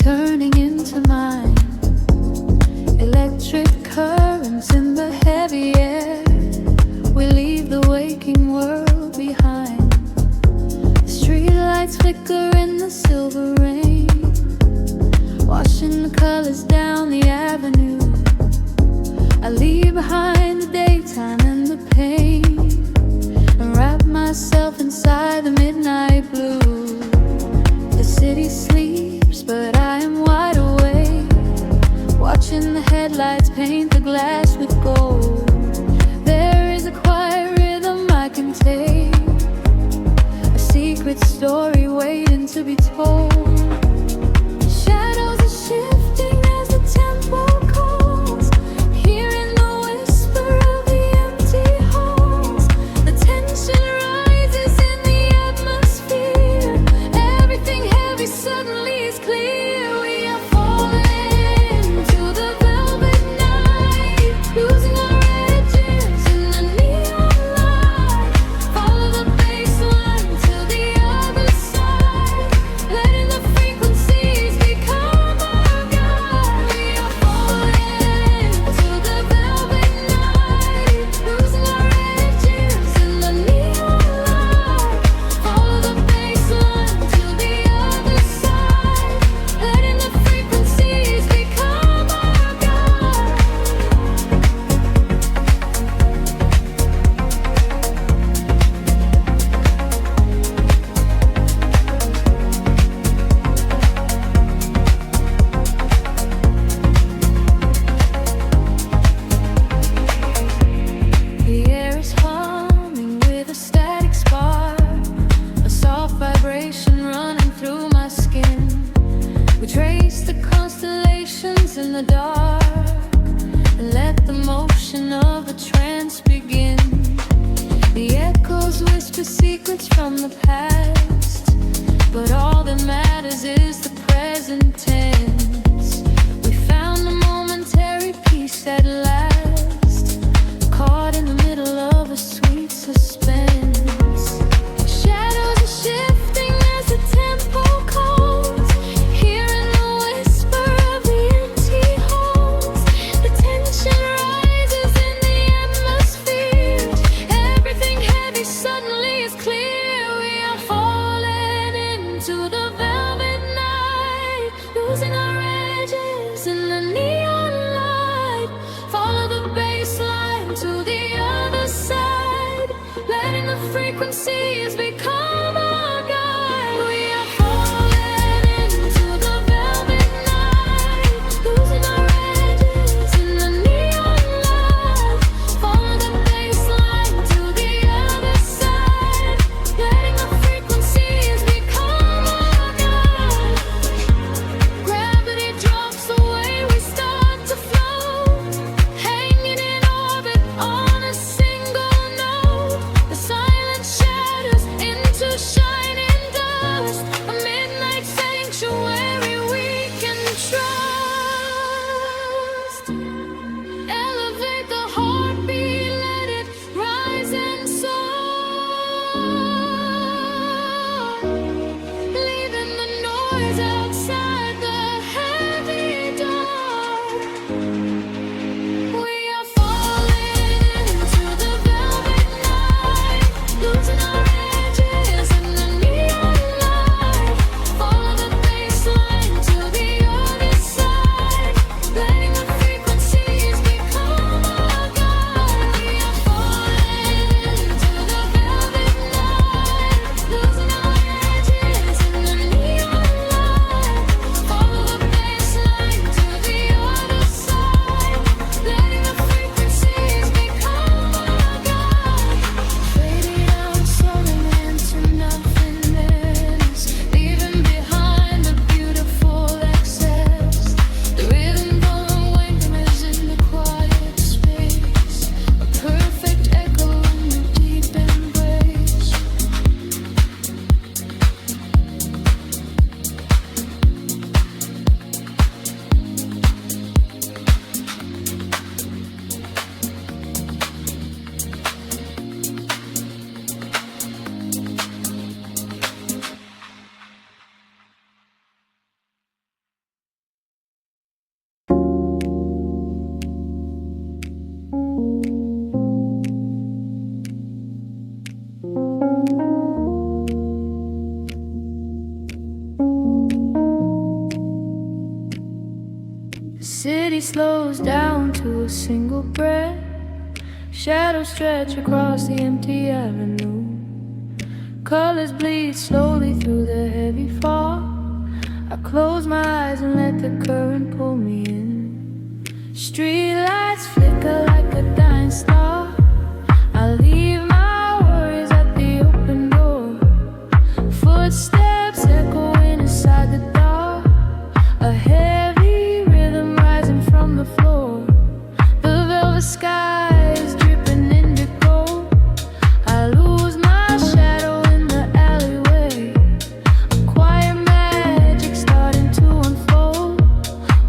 turning into mine. Electric currents in the heavy air. We leave the waking world behind. Street lights flicker in the silver rain, washing the colors down the avenue. I leave behind the daytime and the pain, and wrap myself inside the midnight blue. The city sleeps, but I am wide awake, watching the headlights paint the glass with gold. There is a quiet rhythm I can take, a secret story waiting to be told. Shadows are shifting as the tempo calls, hearing the whisper of the empty halls. The tension rises in the atmosphere. Everything heavy suddenly is clear. We are falling to the velvet night, losing our edges in the neon light. Follow the bass line to the other side, letting the frequencies become our guide. We are falling to the velvet night, losing our edges in the neon light. Follow the bass line to the other side, letting the frequencies become our guide. The air is humming with a static spark, a soft vibration running through my skin. We trace the constellations in the dark, and let the motion of a trance begin. The echoes whisper secrets from the past, but all that matters is the present tense. We found a momentary peace at last, caught in the middle of a sweet suspense. Shadows are shifting as the tempo calls, hearing the whisper of the empty halls. The tension rises in the atmosphere. Everything heavy suddenly is clear. We are falling into the velvet night, losing our edges in the neon light. Follow the bass line to the other side, letting the frequencies become our guide. We are falling into the velvet night, losing our edges in the neon light. Follow the bass line to the other side, letting the frequencies become our guide. Gravity drops away, we start to float, hanging in orbit on a single note. The silence shatters into shining dust, a midnight sanctuary we can trust. Elevate the heartbeat, let it rise and soar, leaving the noise outside the heavy dark. We are falling into the velvet night, losing our edges in the neon light. Follow the bass line to the other side, letting the frequencies become our guide. We are falling into the velvet night, losing our edges in the neon light. slows down to a single breath. Shadows stretch across the empty avenue. Colors bleed slowly through the heavy fog. I close my eyes and let the current pull me in. Street lights flicker like a dying star. I leave my worries at the open door. Footsteps echoing inside the dark. A heavy rhythm rising from the floor. The velvet sky is dripping indigo. I lose my shadow in the alleyway. A quiet magic starting to unfold.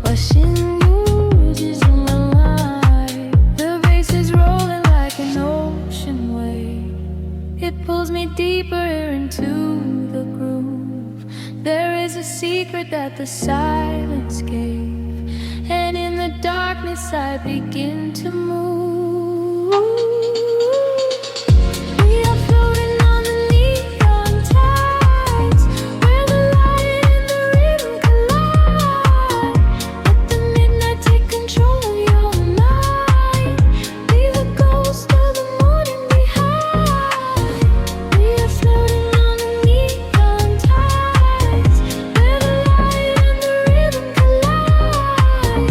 Washing uses in my life. The bass is rolling like an ocean wave. It pulls me deeper into the groove. There is a secret that the silence gave, and in the darkness I begin to move. We are floating on the neon tides, where the light and the rhythm collide. Let the midnight take control of your mind. Leave the ghost of the morning behind. We are floating on the neon tides, where the light and the rhythm collide.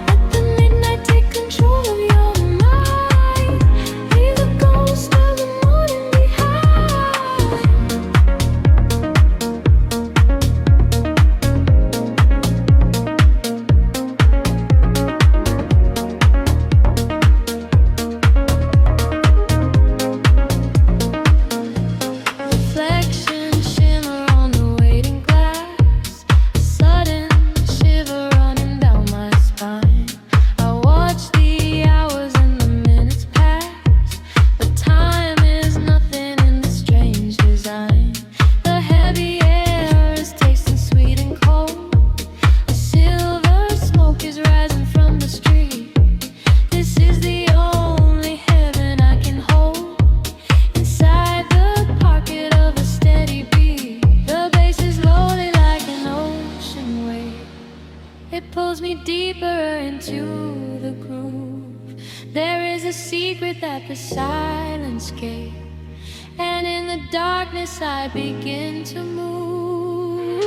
Let the midnight take control of your mind. Leave the ghost of the morning behind. Reflections shimmer on the waiting glass. A sudden shiver running down my spine. I watch the hours and the minutes pass, but time is nothing in this strange design. The heavy air is tasting sweet and cold. A silver smoke is rising from the street. This is the only heaven I can hold. Inside the pocket of a steady beat, the bass is rolling like an ocean wave. It pulls me deeper into the groove. There is a secret that the silence gave, and in the darkness I begin to move.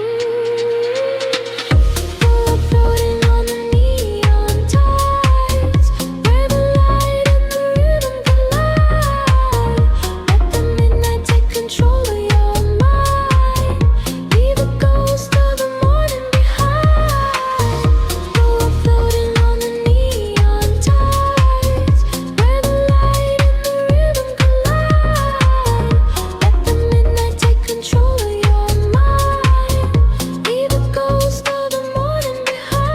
We're floating on the neon tides, where the light and the rhythm collide. Let the midnight take control of your mind. Leave the ghost of the morning behind. We're floating on the neon tides, where the light and the rhythm collide. Let the midnight take control of your mind. Leave the ghost of the morning behind.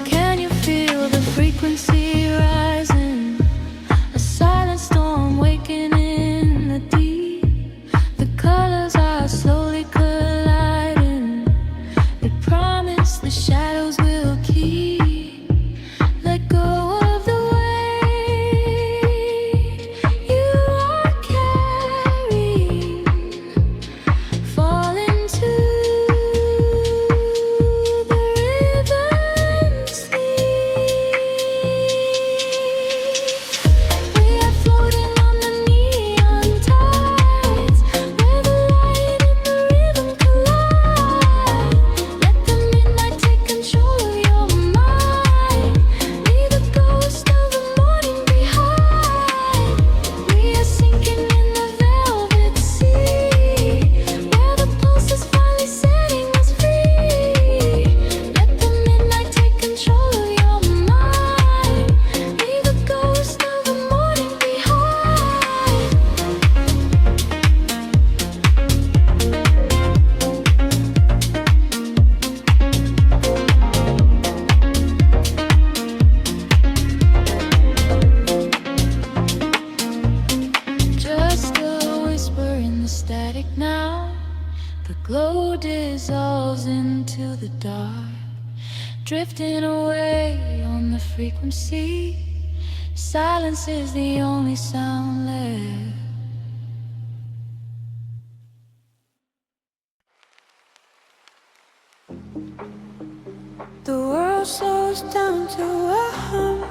Can you feel the frequency rising? A silent storm waking in the deep. The colors are slowly colliding. They promise the shadows will keep. Let go of the weight you are carrying. Fall into the rhythm sleep. We are floating on the neon tides, where the light and the rhythm collide. Let the midnight take control of your mind. Leave the ghost of the morning behind. We are sinking in the velvet sea, where the pulse is finally setting us free. Let the midnight take control of your mind. Leave the ghost of the morning behind. Just a whisper in the static now. The glow dissolves into the dark. drifting away on the frequency. Silence is the only sound left. The world slows down to a hum.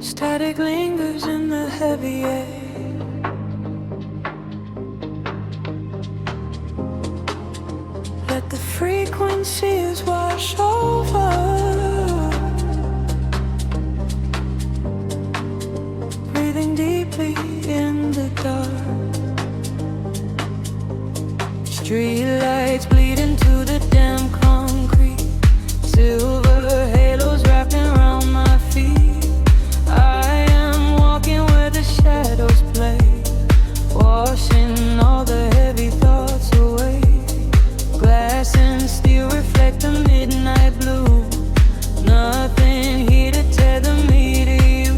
Static lingers in the heavy air. Let the frequencies wash over. Breathing deeply in the dark. Street lights bleed into the damn concrete. Silver halos wrapping around my feet. I am walking where the shadows play, washing all the heavy thoughts away. Glass and steel reflect the midnight blue. Nothing here to tether me to you.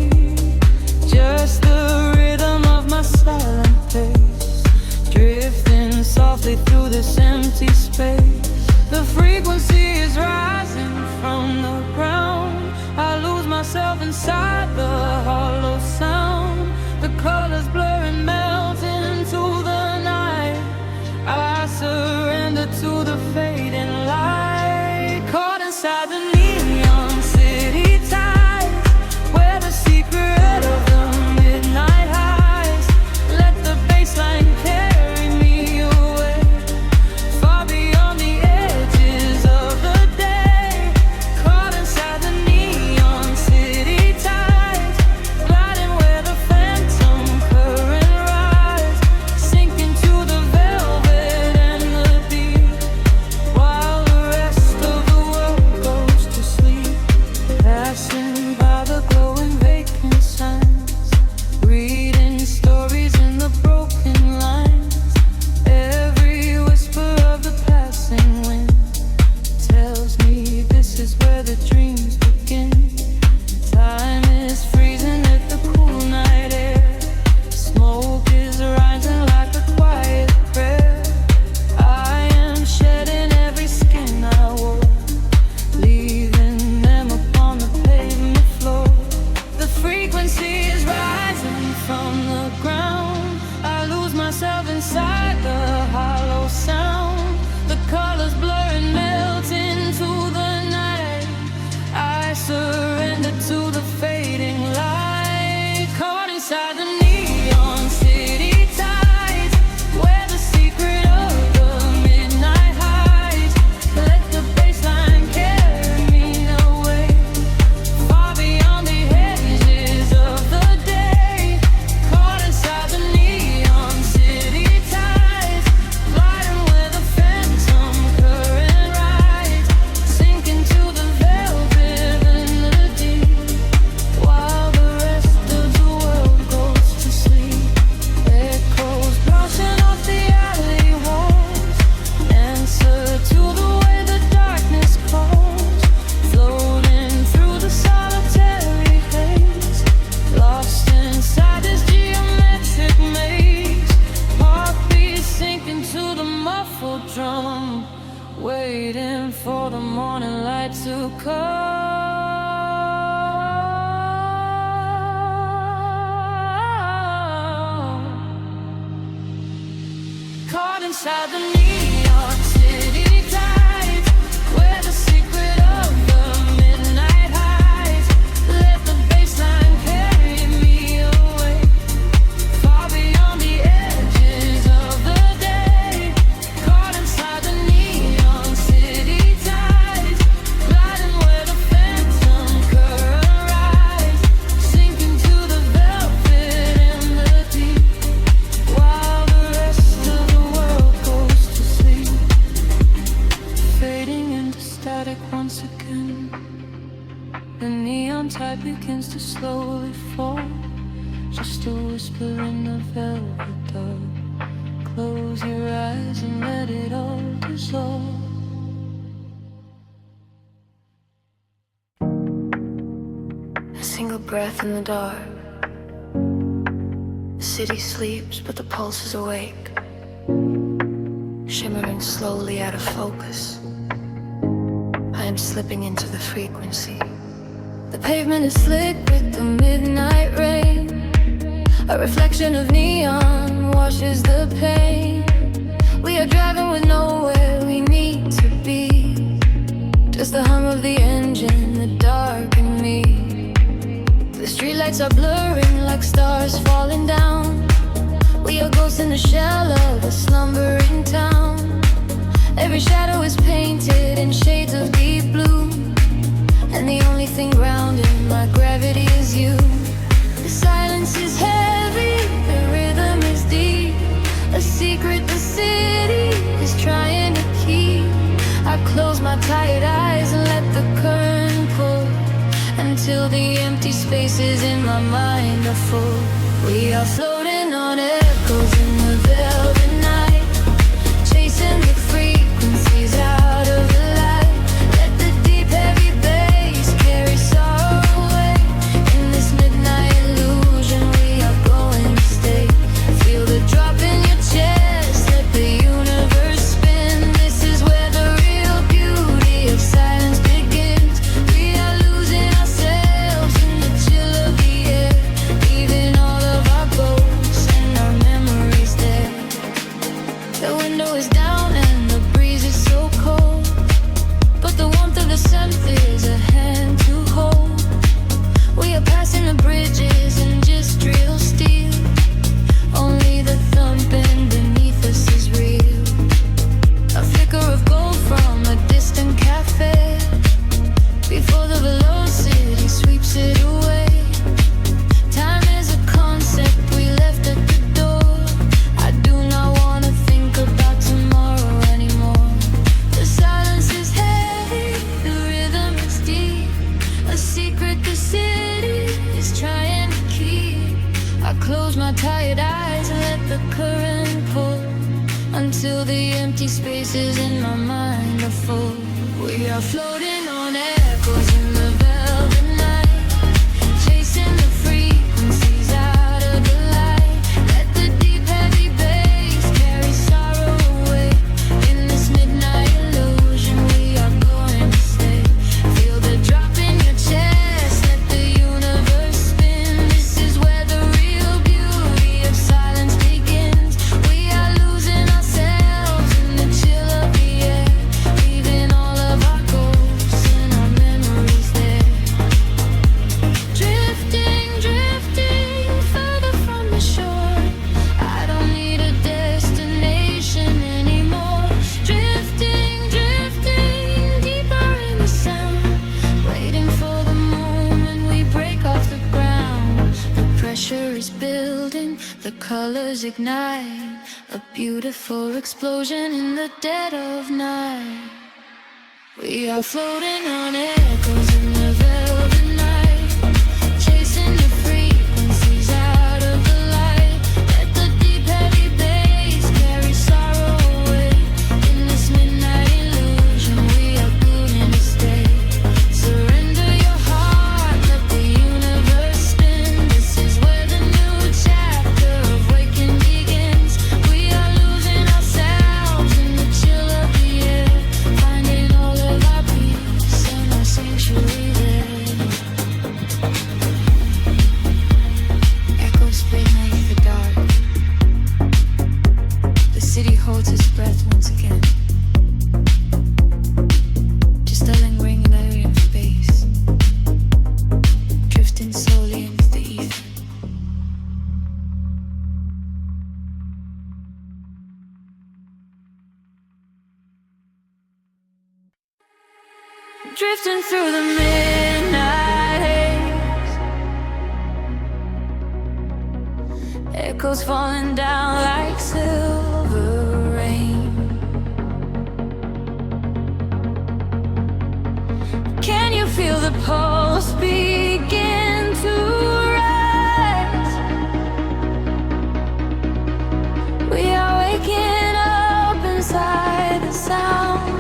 Just the rhythm of my silent pace, drifting softly through this empty space. The frequency is rising from the ground. I lose myself inside the hollow sound. The colors blur and melt into the night. I surrender to the fading light. Caught inside the neon city tides, where the secret of the midnight highs. Let the bassline carry me away, far beyond the edges of the day. Caught inside the neon city tides, gliding where the phantom current rise, sinking to the velvet and the deep, while the rest of the world goes to sleep. Passing by the glowing vacant signs, reading stories in the broken lines. Every whisper of the passing wind tells me this is where the dreams begin. Time is freezing at the cool night air. Smoke is rising like a quiet prayer. I am shedding every skin I wore, leaving them upon the pavement floor. The frequency is rising from the ground. I lose myself inside the hollow sound. The colors blur and melt into the night. I surrender to the fading light. Caught inside the neon city tides, where the secret of the midnight hides. Let the bassline carry me away, far beyond the edges of the day. Caught inside the neon city tides, gliding where the phantom current rides, sinking to the velvet and the deep, while the rest of the world goes to sleep. Echoes brushing off the alley walls, answer to the way the darkness calls, floating through the solitary haze, lost inside this geometric maze. Heartbeats sinking to the muffled drum, waiting for the morning light to come. Caught inside the neon city tides, where the secret of the midnight hides. Let the bassline carry me away, far beyond the edges of the day. Caught inside the neon city tides, gliding where the phantom current rise, sinking to the velvet and the deep, while the rest of the world goes to sleep. Fading into static once again. The neon tide begins to slowly fall, just a whisper in the velvet dark. Close your eyes and let it all dissolve. A single breath in the dark. The city sleeps, but the pulse is awake. shimmering slowly out of focus. I am slipping into the frequency. The pavement is slick with the midnight rain. A reflection of neon washes the pain. We are driving with nowhere we need to be. Just the hum of the engine, the dark and me. The streetlights are blurring like stars falling down. We are ghosts in the shell of a slumbering town. Every shadow is painted in shades of deep blue, and the only thing grounding my gravity is you. The silence is heavy, the rhythm is deep. A secret the city is trying to keep. I close my tired eyes and let the current pull until the empty spaces in my mind are full. We are floating on echoes in the velvet night, chasing the frequencies out of the light. Let the deep heavy bass carry sorrow away. In this midnight illusion we are going to stay. Feel the drop in your chest, let the universe spin. This is where the real beauty of silence begins. We are losing ourselves in the chill of the air, leaving all of our ghosts and our memories there. The window is down and the breeze is so cold, but the warmth of the scent is a hand to hold. We are passing the bridges and just real steel. Only the thumping beneath us is real. A flicker of gold from a distant cafe before the velocity sweeps it away. Time is a concept we left at the door. I do not want to think about tomorrow anymore. The silence is heavy, the rhythm is deep. A secret the city is trying to keep. I close my tired eyes and let the current pull until the empty spaces in my mind are full. We are floating on echoes in the velvet night, chasing the frequencies out of the light. Let the deep heavy bass carry sorrow away. In this midnight illusion we are going to stay. Feel the drop in your chest, let the universe spin. This is where the real beauty of silence begins. We are losing ourselves in the chill of the air, leaving all of our ghosts and our memories there. Drifting, drifting further from the shore. I don't need a destination anymore. Drifting, drifting deeper in the sound, waiting for the moment we break off the ground. The pressure is building, the colors ignite, a beautiful explosion in the dead of night. We are floating on echoes in the velvet night, chasing the frequencies out of the light. Let the deep heavy bass carry sorrow away. In this midnight illusion we are going to stay. Surrender your heart, let the universe spin. This is where the new chapter of waking begins. We are losing ourselves in the chill of the air, finding all of our peace and our sanctuary there. Echoes breathing in the dark. The city holds its breath once again. Just a lingering layer of space, drifting slowly into the ether. Drifting through the midnight haze, echoes falling down like silver rain. Can you feel the pulse begin to rise? We are waking up inside the sound.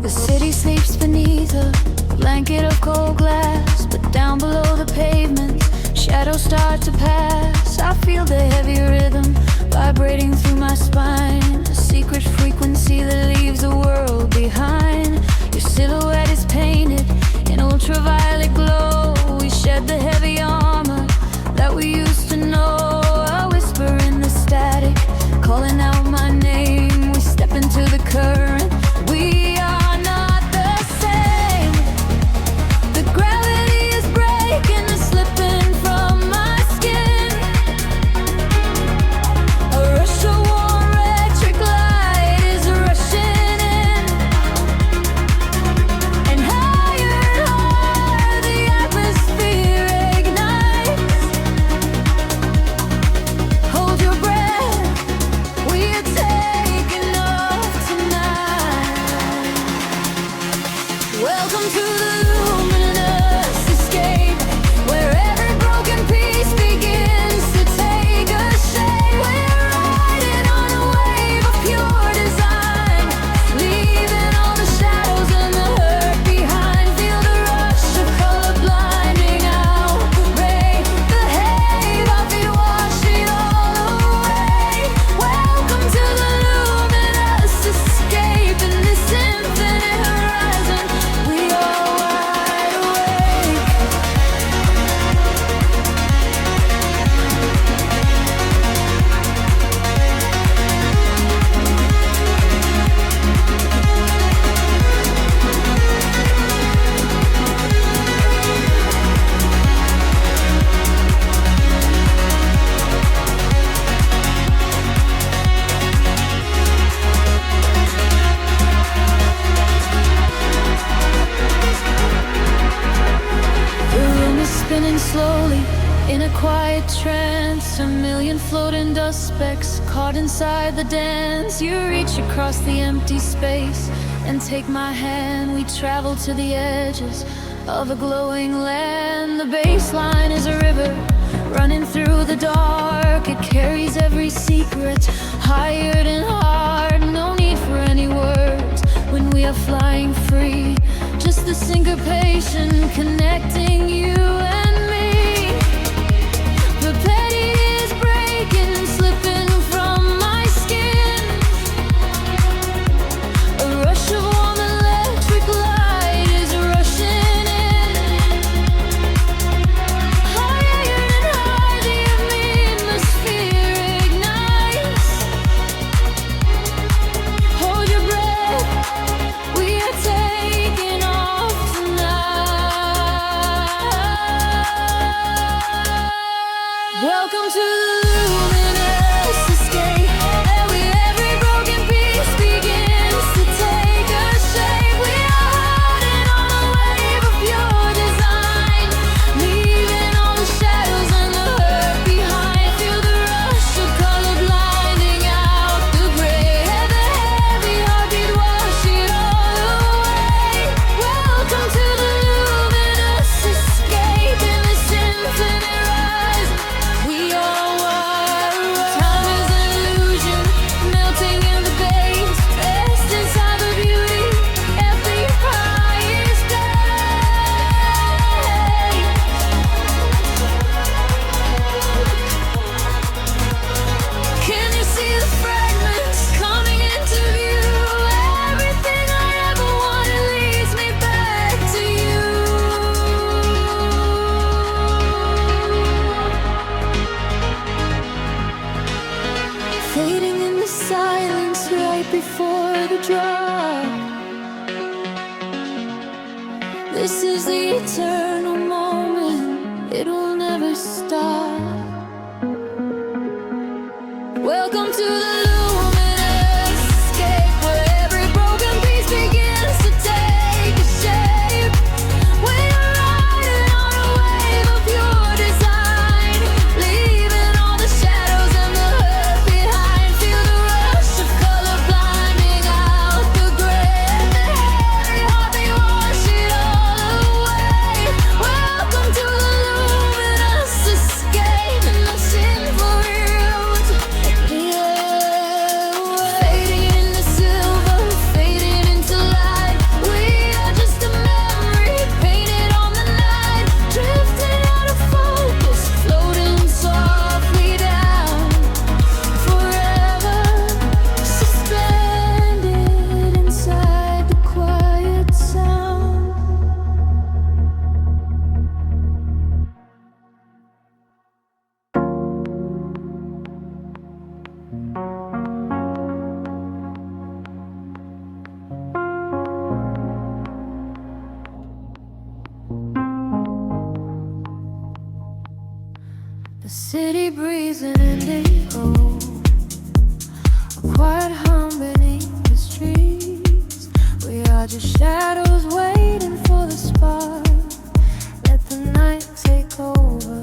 The city sleeps beneath a blanket of cold glass, but down below the pavement, shadows start to pass. I feel the heavy rhythm vibrating through my spine, a secret frequency that leaves the world behind. Your silhouette is painted in ultraviolet glow. We shed the heavy armor that we used to know. A whisper in the static, calling out my name. We step into the current. We are not the same. The gravity is breaking and slipping from my skin. A rush of warm electric light is rushing in, and higher the atmosphere ignites. Hold your breath, we are taking off tonight. Welcome to the luminous escape, where every broken piece begins to take a shape. We're riding on a wave of pure design, leaving all the shadows and the hurt behind. Feel the rush of color blinding out the rain. The haze, heartbeat wash it all away. Welcome to the luminous escape, in this infinite horizon we are wide awake. The room is spinning slowly in a quiet trance. A million floating dust specks caught inside the dance. You reach across the empty space and take my hand. We travel to the edges of a glowing land. The baseline is a river running through the dark. It carries every secret, hired and hard. No need for any words when we are flying free. Just the syncopation connecting you and me. The petty is breaking, slipping from my skin. A rush of warm electric light is rushing in. Higher and higher the atmosphere ignites. Hold your breath, we are taking off tonight. Welcome to the luminous escape, where every broken piece begins to take a shape. We are riding on a wave of pure design, leaving all the shadows and the hurt behind. Feel the rush of color blinding out the gray. The heavy heartbeat wash it all away. Welcome to the luminous escape, in this infinite rise we are wide awake. Time is an illusion, melting in the base, dressed inside the beauty. Every high is day. Can you see the fragments coming into view? Everything I ever wanted leads me back to you. Fading in the silence right before the drop. This is the eternal moment, it will never stop. Welcome to the luminous escape, where every broken piece begins to take a shape. We are riding on a wave of pure design, leaving all the shadows and the hurt behind. Feel the rush of color blinding out the gray. The heavy heartbeat wash it all away. Welcome to the luminous escape. city breeze and indigo, a quiet hum beneath the streets. We are just shadows waiting for the spark. Let the night take over.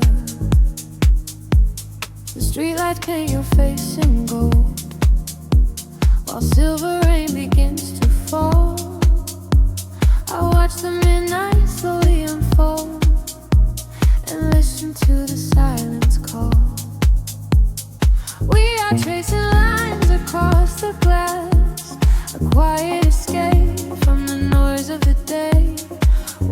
The streetlights paint your face in gold, while silver rain begins to fall. I watch the midnight slowly unfold and listen to the silence call. We are tracing lines across the glass, a quiet escape from the noise of the day,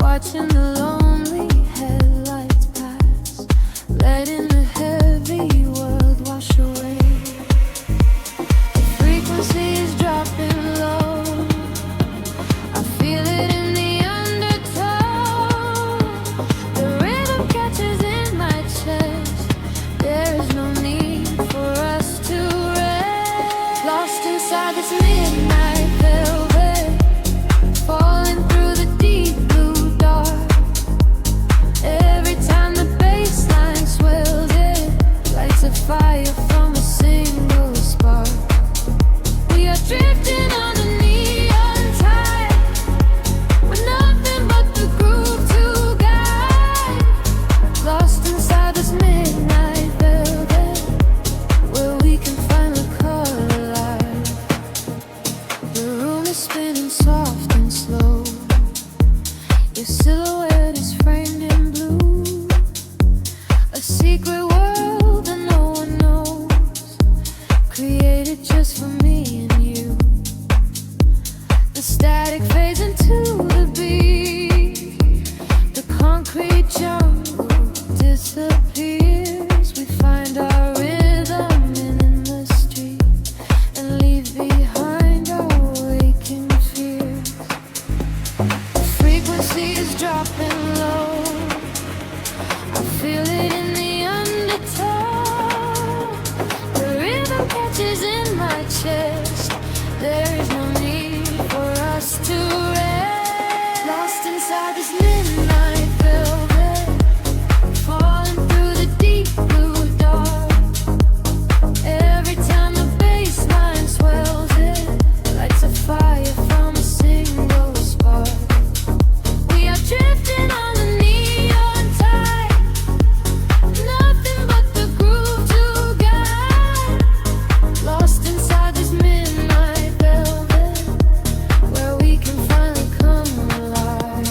watching the lonely headlights pass, letting the heavy world wash away. The frequency is dropping low, I feel it in the undertow. The rhythm catches in my chest, there is no need for us to rest. Lost inside this midnight velvet, falling through the deep blue dark. Every time the bass line swells, it lights a fire from a single spark. We are drifting on a neon tide, with nothing but the groove to guide. Lost inside this midnight velvet, where we can finally collide. The room is spinning soft and slow, your silhouette is framed in blue, a secret world that no one knows, created just for me and you. The static fades into the beat, the concrete jungle disappears. We find our rhythm in the street and leave behind our waking fears. The frequency is dropping low, I feel it in the undertow. The rhythm catches in my chest, there is no need for us to rest. Lost inside this midnight velvet, falling through the deep blue dark. Every time the bass line swells, it lights a fire from a single spark. We are drifting on a neon tide, nothing but the groove to guide. Lost inside this midnight velvet, where we can finally come alive.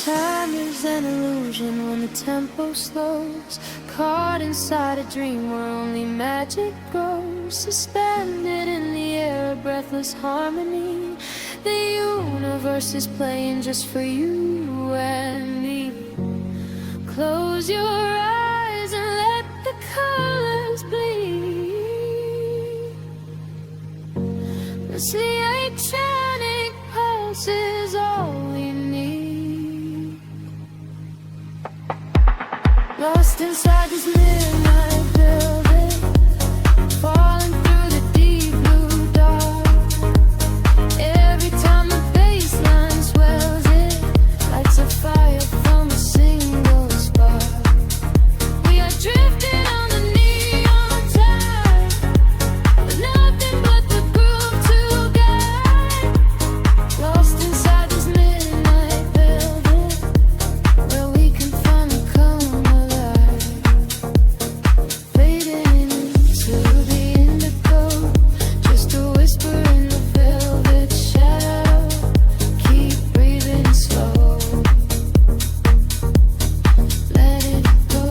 Time is an illusion when the tempo slows, caught inside a dream where only magic grows. Suspended in the air, a breathless harmony. The universe is playing just for you and me. Close your eyes and let the colors bleed. This electronic pulse is all we need. Lost inside this midnight velvet, falling through the deep blue dark. Every time the bass line swells, it lights a fire from a single spark. We are drifting on the neon tide, with nothing but the groove to guide. Lost inside this midnight velvet, where we can finally come alive. Fading into the indigo, just a whisper in the velvet shadow. Keep breathing slow, let it go.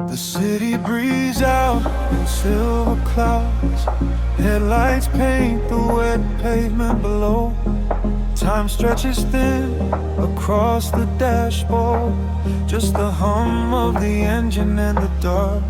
The city breeze out in silver clouds, headlights paint the wet pavement below. Time stretches thin across the dashboard, just the hum of the engine in the dark.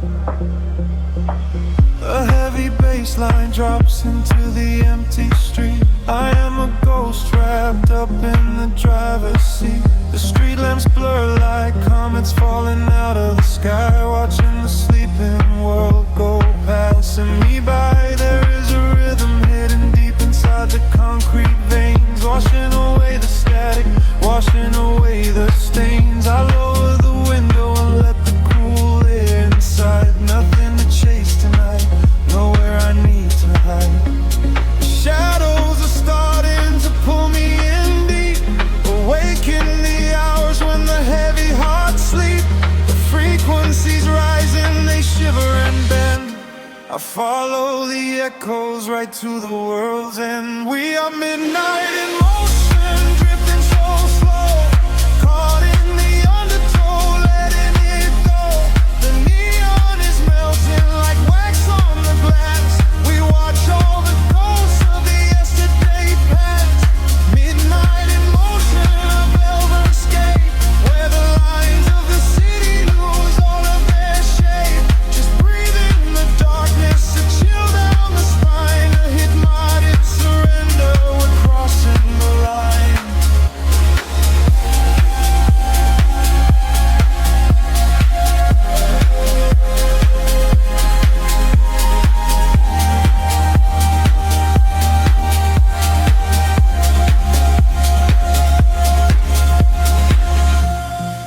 A heavy bass line drops into the empty street. I am a ghost trapped up in the driver's seat. The street lamps blur like comets falling out of the sky, watching the sleeping world go passing me by. There is a rhythm hidden deep inside the concrete veins, washing away the static, washing away the stains. I lower the window and let the cool air inside. Nothing to chase tonight, nowhere I need to hide. Shadows are starting to pull me in deep, awaken the hours when the heavy hearts sleep. The frequencies rising, they shiver and bend. I follow the echoes right to the world's end. We are midnight in motion, drifting so slow, caught in the undertow, letting it go. The neon is melting like wax on the glass. We watch all the ghosts of the yesterday past. Midnight in motion, a velvet escape, where the lines of the city lose all of their shape. Just breathe in the darkness, a chill down the spine, a hypnotic surrender. We're crossing the line.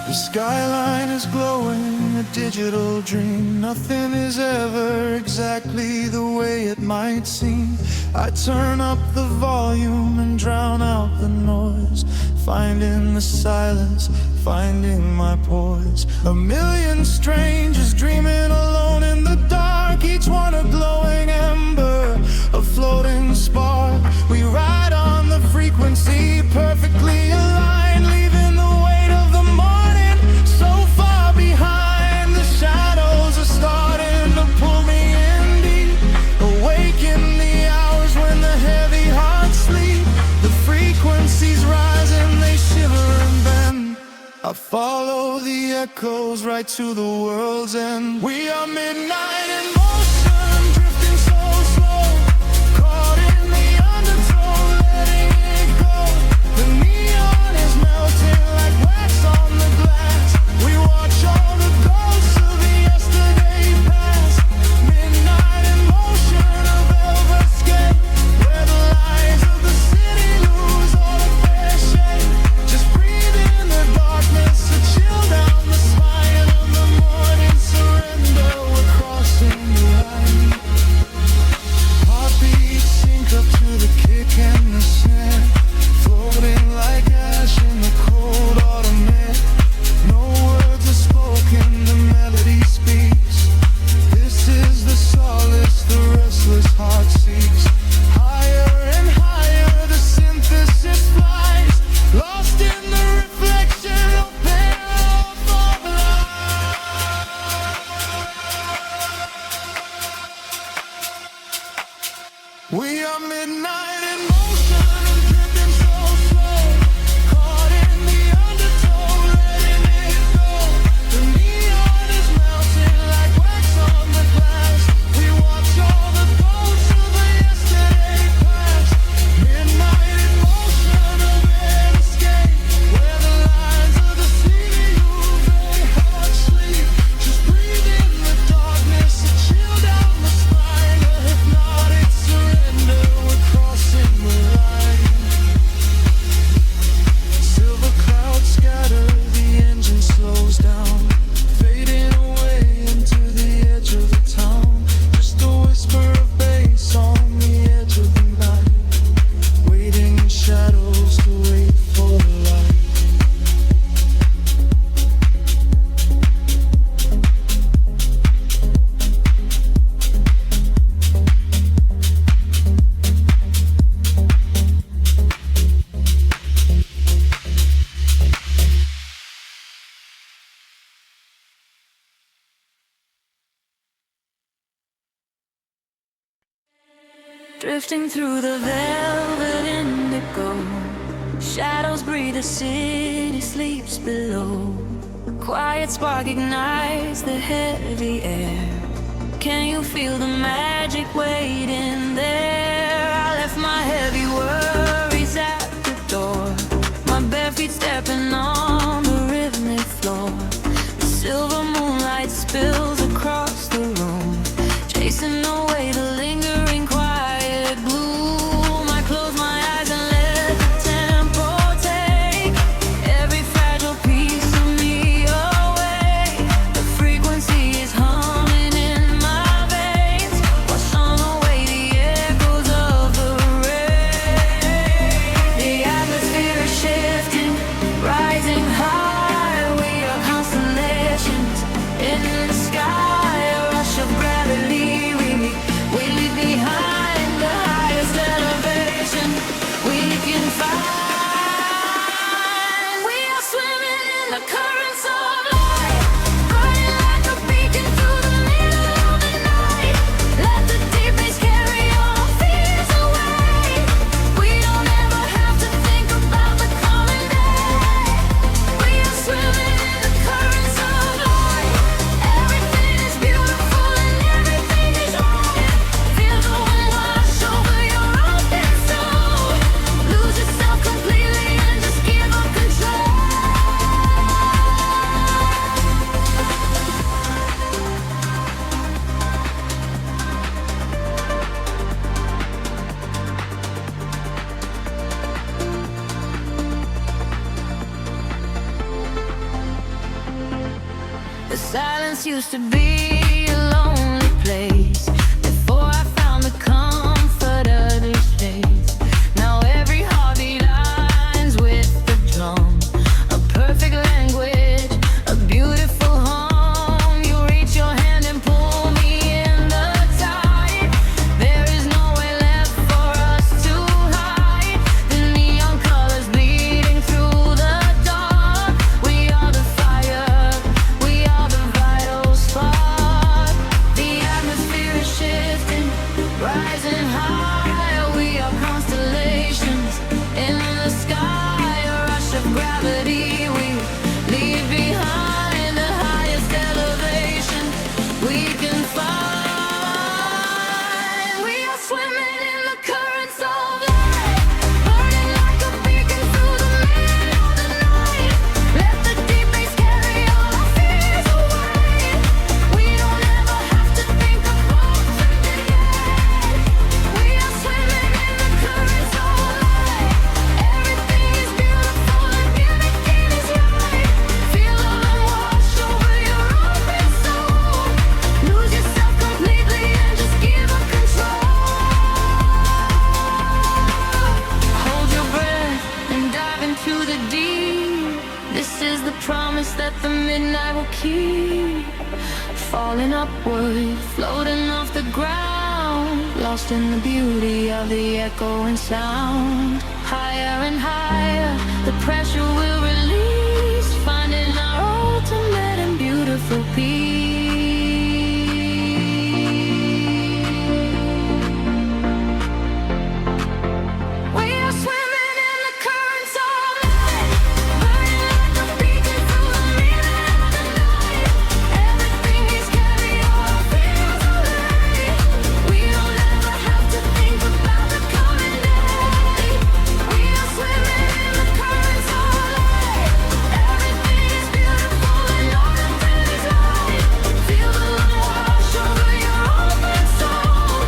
The skyline is glowing, a digital dream. Nothing is ever exactly the way it might seem. I turn up the volume and drown out the noise, finding the silence, finding my poise. A million strangers dreaming alone in the dark, each one a glowing ember, a floating spark. We ride on the frequency, perfectly aligned, leaving the weight of the morning so far behind. The shadows are starting to pull me in deep, awaken the hours when the heavy hearts sleep. The frequencies rise and they shiver and bend. I follow the echoes right to the world's end. We are midnight in motion, drifting so slow, caught in the undertow, letting it go. The neon is melting like wax on the glass. We watch all the ghosts of the yesterday past. Midnight in motion, a velvet escape, where the lies of the city lose all of their shape. Just breathe in the darkness, a chill down the spine of the morning surrender. We're crossing the line. Heartbeats sync up to the kick and the snare, floating like ash in the cold autumn air. No words are spoken, the melody speaks. This is the solace the restless heart seeks. Higher and higher the synthesis flies, lost in the reflection of paradise. We are midnight in motion, drifting so slow, caught in the undertow, letting it go. The neon is melting like wax on the glass. We watch all the ghosts of the yesterday past. Midnight in motion, a red escape, where the lines of the city lose their heart sleep. Just breathe in the darkness, a chill down the spine, a hypnotic surrender. We're crossing the line. Silver clouds scatter, the engine slows down, fading away into the edge of the town. Just a whisper of bass on the edge of the night, waiting in shadows to wait for the light. Drifting through the velvet indigo, Shadows breathe, the city sleeps below. Quiet spark ignites the heavy air. Can you feel the magic waiting there? I left my heavy worries at the door. My bare feet stepping on the rhythmic floor. The silver moonlight spills across the room, chasing away the lingering quiet gloom. I close my eyes and let the tempo take every fragile piece of me away. The frequency is humming in my veins, washing away the echoes of the rain. The atmosphere is shifting, rising high. We are constellations in the sky. A rush of gravity, we leave behind the highest elevation we can find. We are swimming in the currents of light, burning like a beacon through the middle of the night. Let the deep bass carry our fears away. We don't ever have to think about the coming day. We are swimming in the currents of light. Everything is beautiful and everything is right. Feel the wind wash over your open soul. Lose yourself completely and just give up control. The silence used to be a lonely place before I found the comfort of this place. Now every heartbeat aligns with the drum, a perfect language, a beautiful home. You reach your hand and pull me in the tide. There is nowhere left for us to hide. The neon colors bleeding through the dark. We are the fire, we are the vital spark. The atmosphere is shifting, rising high. We are constellations in the sky. A rush of gravity, we leave behind the highest elevation we can find. We are swimming in the currents of light, burning like a beacon through the middle of the night. Let the deep bass carry all our fears away. We don't ever have to think about the end. We are swimming in the currents of light. Everything is beautiful and everything is right. Feel the wind wash over your open soul. Lose yourself completely and just give up control. Hold your breath and dive into the deep. This is the promise that the midnight will keep. Falling upward, floating off the ground, lost in the beauty of the echoing sound. Higher and higher, the pressure will release, finding our ultimate and beautiful peace. We are swimming in the currents of light, burning like a beacon through the middle of the night. Everything is carry all our fears away. We don't ever have to think about the coming day. We are swimming in the currents of light. Everything is beautiful and nothing is right. Feel the wind wash over your open soul.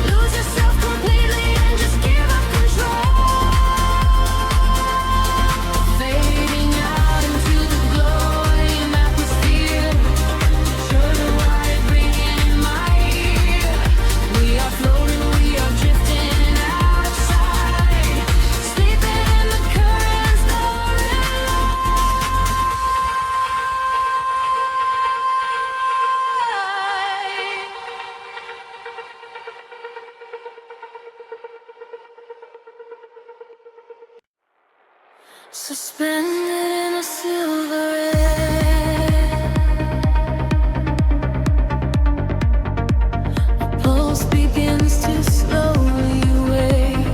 Lose yourself completely and just give up control. Fading out into the glowing atmosphere. Sure the light ringing in my ear. We are floating, we are drifting outside, sleeping in the currents of light. Suspended in a silver air, the pulse begins to slowly wake.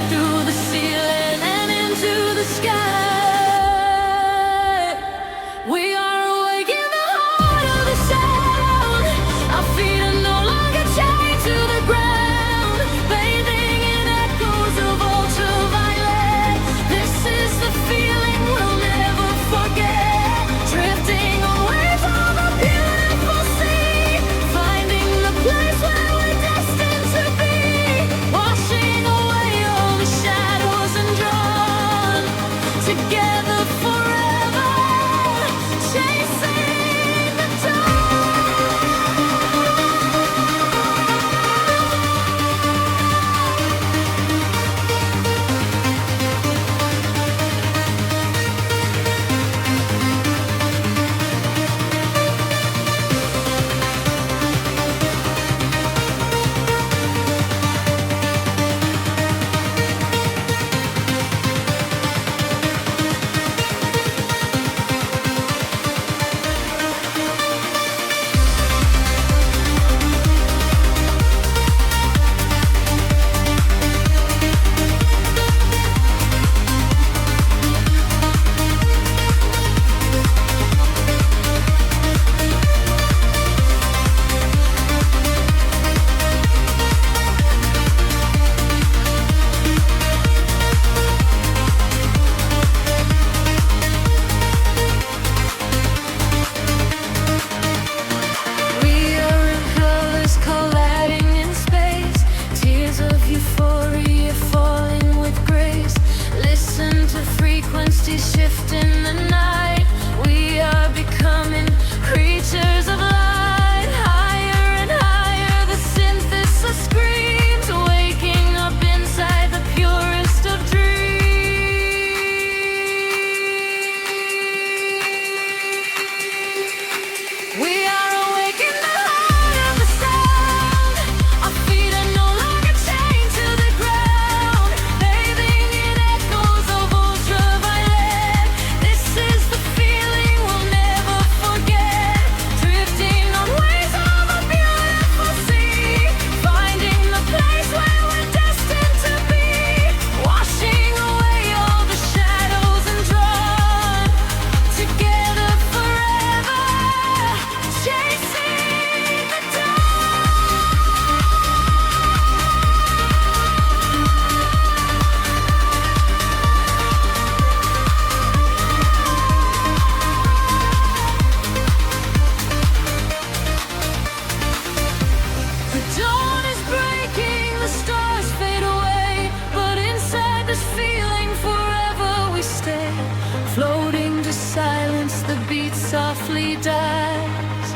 through the ceiling and into the sky. We are awake in the heart of the sound. Our feet are no longer chained to the ground, bathing in echoes of ultraviolet. This is the feeling we'll never forget. Drifting on waves of a beautiful sea, finding the place where we're destined to be, washing away all the shadows and drawn together forever, chasing the dawn. We are impellers colliding in space, tears of euphoria falling with grace. Listen to frequencies shift in the night. We are becoming creatures of light. Higher and higher the synthesis screams, waking up inside the purest of dreams. We are awake in the heart of the sound. Our feet are no longer chained to the ground, bathing in echoes of ultraviolet. This is the feeling we'll never forget. Drifting on waves of a beautiful sea, finding the place where we're destined to be, washing away all the shadows and drawn together forever, chasing the dawn. The dawn is breaking, the stars fade away, but inside this feeling forever we stay, floating to silence, the beat softly dies,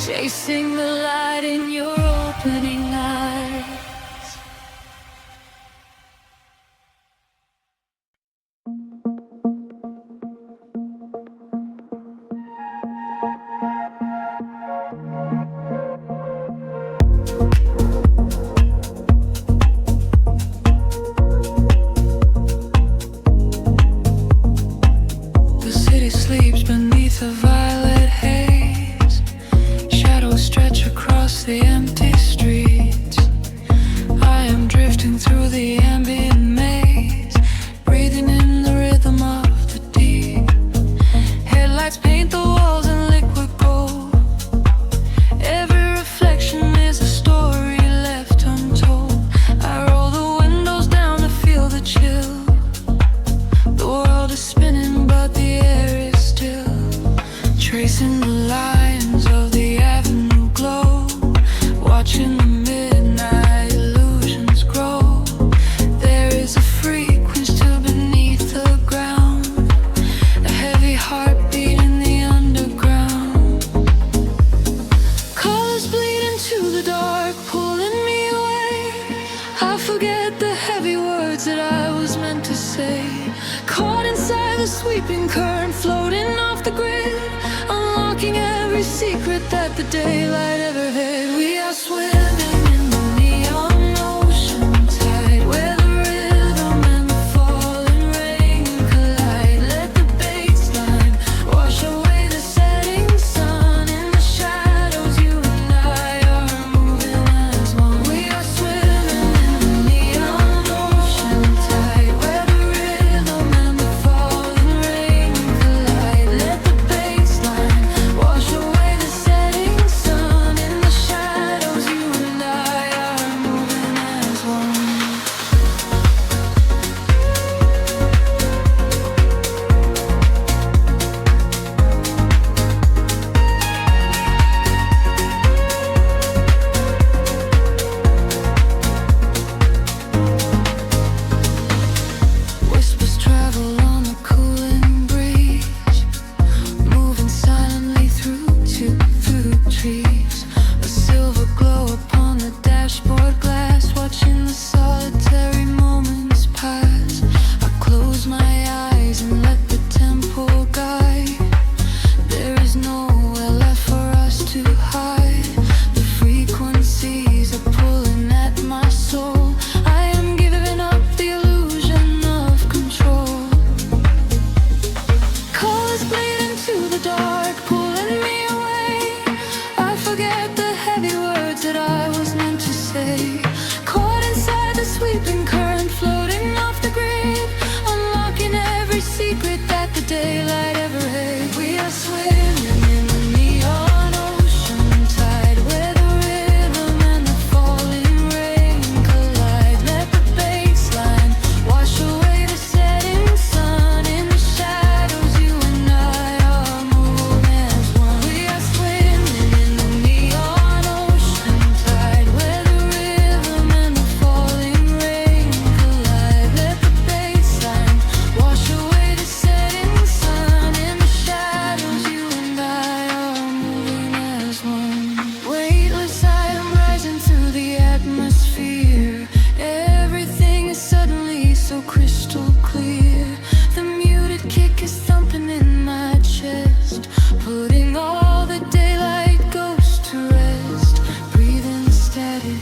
chasing the light in your opening eyes. The city sleeps beneath a violet haze. Shadows stretch across the empty streets. I am drifting through the ambient maze, breathing in the rhythm of the deep. Headlights paint the walls in liquid gold. Every reflection is a story left untold. I roll the windows down to feel the chill. The world is spinning, but the air is still, tracing the lines of the avenue glow, watching the midnight illusions grow. There is a frequency still beneath the ground, a heavy heartbeat in the underground. Colors bleed into the dark, pulling me away. I forget the heavy words that I was meant to say. Caught inside the sweeping current, floating off the grid, unlocking every secret that the daylight ever hid. We are swimming in the neon ocean tide, where the rhythm and the falling rain collide. Let the baseline wash away the setting sun. In the shadows, you and I are moving as one. We are swimming in the neon ocean tide. daylight ever hate. We are swimming in the neon ocean tide, where the rhythm and the falling rain collide. Let the baseline wash away the setting sun. In the shadows, you and I are moving as one. We are swimming in the neon ocean tide, where the rhythm and the falling rain collide. Let the baseline wash away the setting sun. In the shadows, you and I are moving as one. Weightless item rising through the atmosphere. Everything is suddenly so crystal clear. The muted kick is thumping in my chest, putting all the daylight ghosts to rest. Breathe in the static,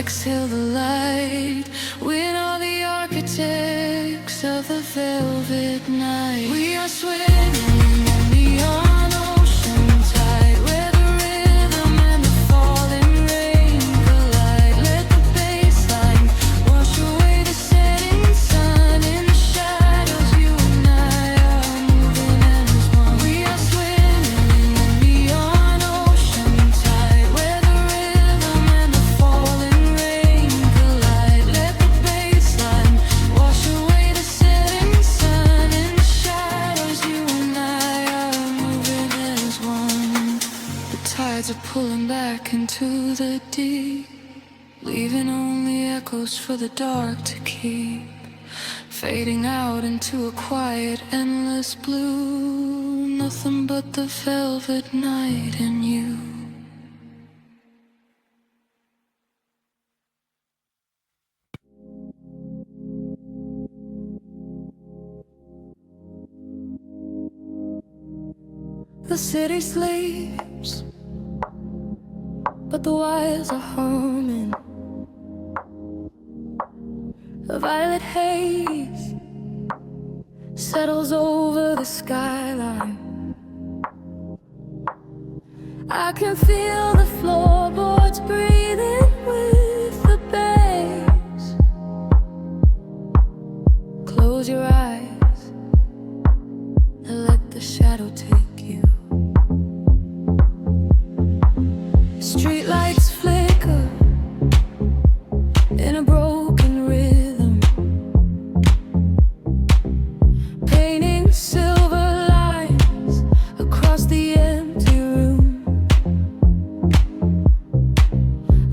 exhale the light. We're all the architects of the velvet night. We are swimming in the neon ocean tide, where the rhythm and the falling rain collide. Let the baseline wash away the setting sun. In the shadows, you and I are moving as one. We are swimming in the neon ocean tide, where the rhythm and the falling rain collide. Let the baseline wash away the setting sun. In the shadows, you and I are moving as one. The tides are pulling back into the deep, leaving only echoes for the dark to keep, fading out into a quiet, endless blue. Nothing but the velvet night and you. The city sleeps, but the wires are humming. A violet haze settles over the skyline. I can feel the floorboards breathing with the bass. Close your eyes and let the shadow take you. Streetlights flicker in a broken rhythm, painting silver lines across the empty room.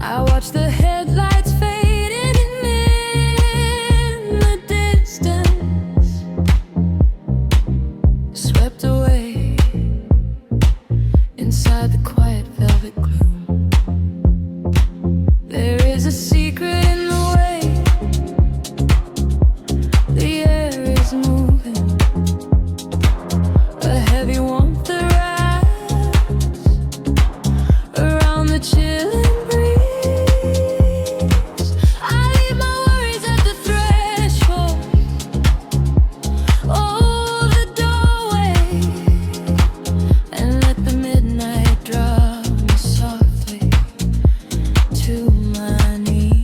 I watch the headlights fading in the distance, swept away inside the quiet velvet gloom. There is a secret in the way the air is moving, a heavy warmth that wraps around the chilling breeze. I leave my worries at the threshold, oh, the doorway, and let the midnight draw me softly to my knees.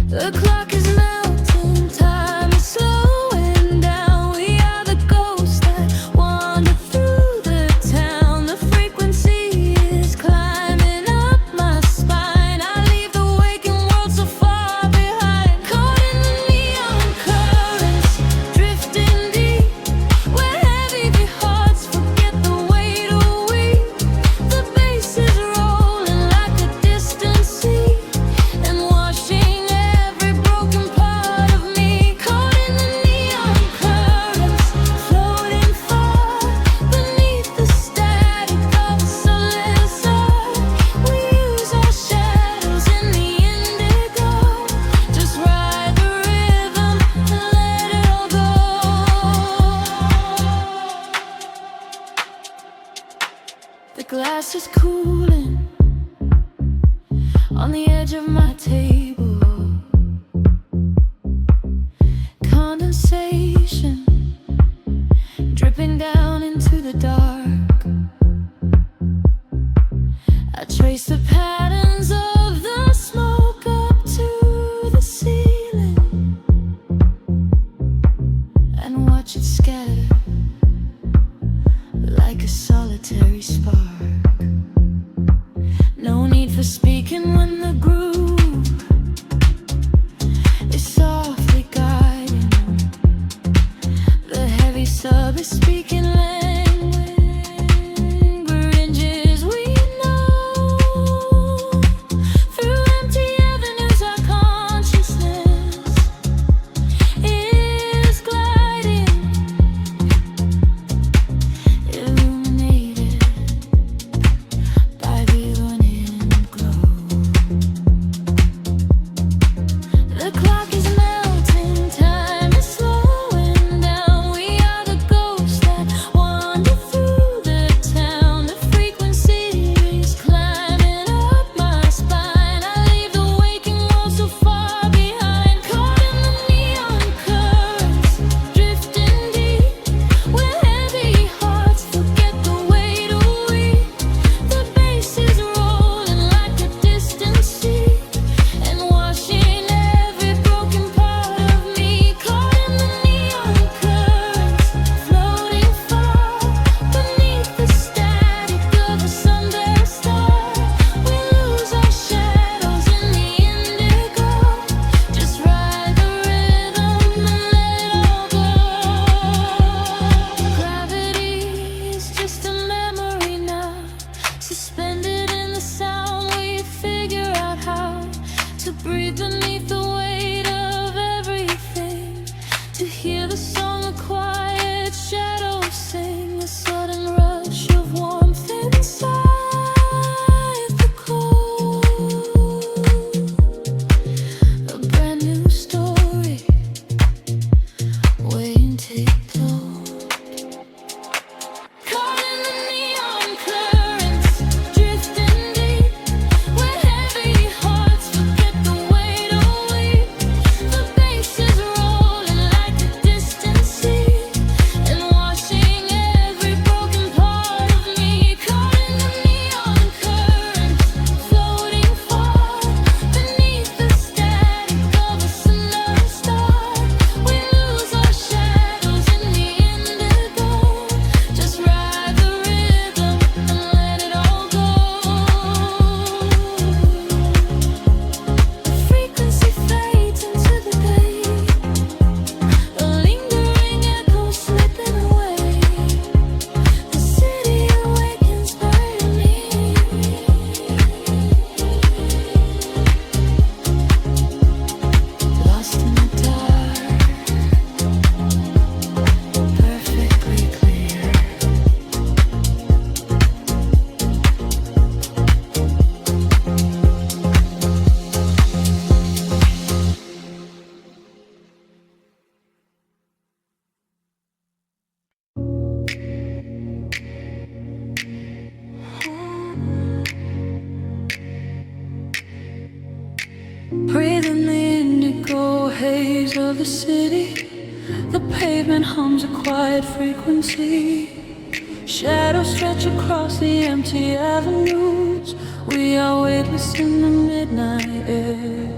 The clock is melting, time is slowing down. We are the ghosts that wander through the town. The frequency is climbing up my spine. I leave the waking world so far behind, caught in the neon currents, drifting deep, where heavy hearts forget the weight of we. The bass is rolling like a distant sea, and washing every broken part of me. Caught in the neon currents, floating far beneath the static of a soulless earth. We use our shadows in the indigo, just ride the rhythm and let it all go. The glass is cooling on the edge of my table. Condensation dripping down into the dark. I trace the patterns of the smoke up to the ceiling. ways of the city. The pavement hums a quiet frequency. Shadows stretch across the empty avenues. We are weightless in the midnight air.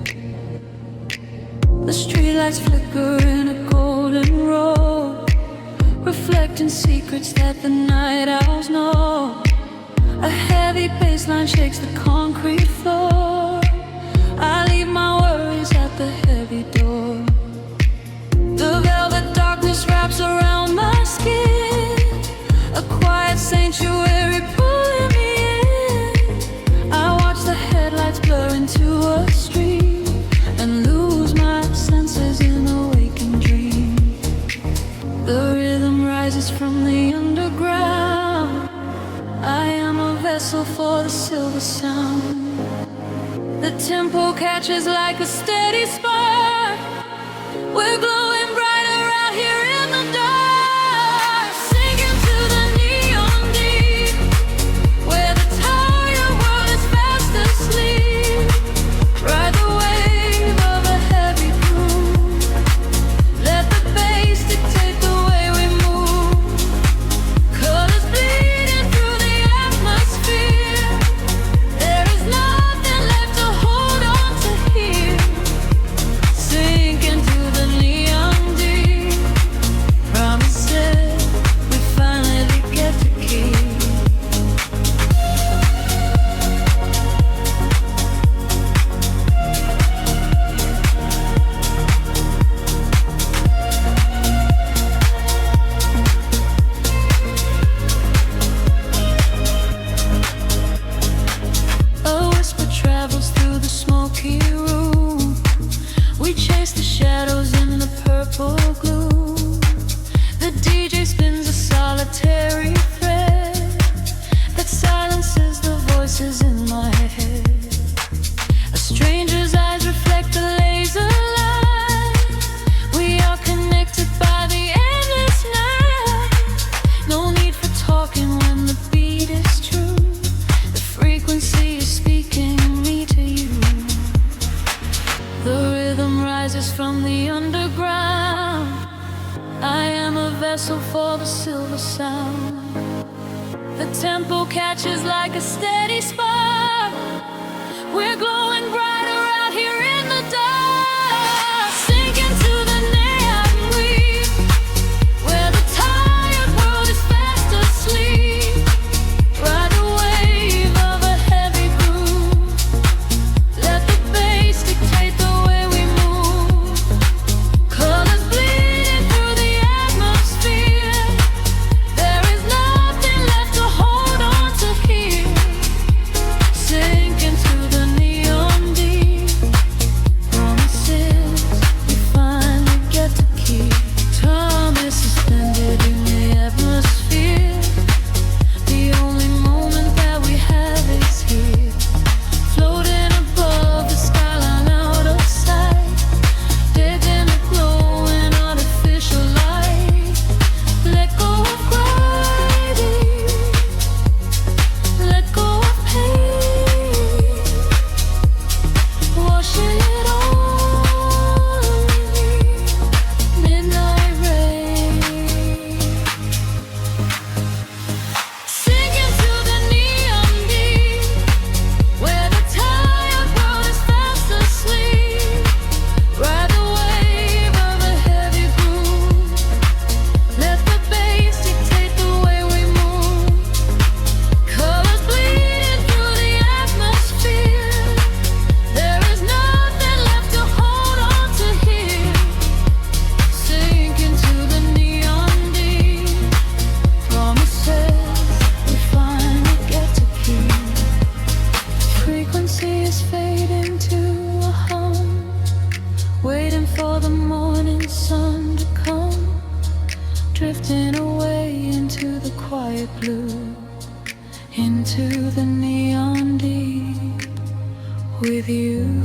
The streetlights flicker in a golden row, reflecting secrets that the night owls know. A heavy bassline shakes the concrete floor. I leave my worries at the heavy door. The velvet darkness wraps around my skin, a quiet sanctuary pulling me in. I watch the headlights blur into a stream and lose my senses in a waking dream. The rhythm rises from the underground. I am a vessel for the silver sound. The tempo catches like a steady spark. We're glowing brighter out here in the dark, sinking to the neon deep, where the tired world is fast asleep. Ride the wave of a heavy groove. Let the bass dictate the way we move. Colors bleeding through the atmosphere. There is nothing left to hold on to here. Sink into the neon deep. Promises we finally get to keep. A whisper travels through the smoky room. We chase the shadows in the purple gloom. The DJ spins a solitary thread that silences the voices in my head. A stranger's eyes reflect the laser light. We are connected by the endless night. No need for talking when the beat is true. The frequency is speaking me to you. The rhythm rises from the underground. I am a vessel for the silver sound. The tempo catches like a steady spark. We're glowing brighter out here in the dark, sinking to the neon reef, where the tired world is fast asleep. Ride the wave of a heavy groove. Let the bass dictate the way we move. Colors bleeding through the atmosphere. There is nothing left to hold on to here. Sink into the neon deep. Promises we finally get to keep. Time is suspended in the atmosphere. The only moment that we have is here. Floating above the skyline out of sight. Dead in a glowing artificial light. Let go of gravity. Let go of pain. Washing it all away. Midnight rain. Sinking to the neon deep, where the tired world is fast asleep. Ride the wave of a heavy groove. Let the bass dictate the way we move. Colors bleeding through the atmosphere. There is nothing left to hold on to here. Sink into the neon deep. Promises we finally get to keep. Frequency is fading to a hum, waiting for the morning sun to come. Drifting away into the quiet blue, into the neon deep with you.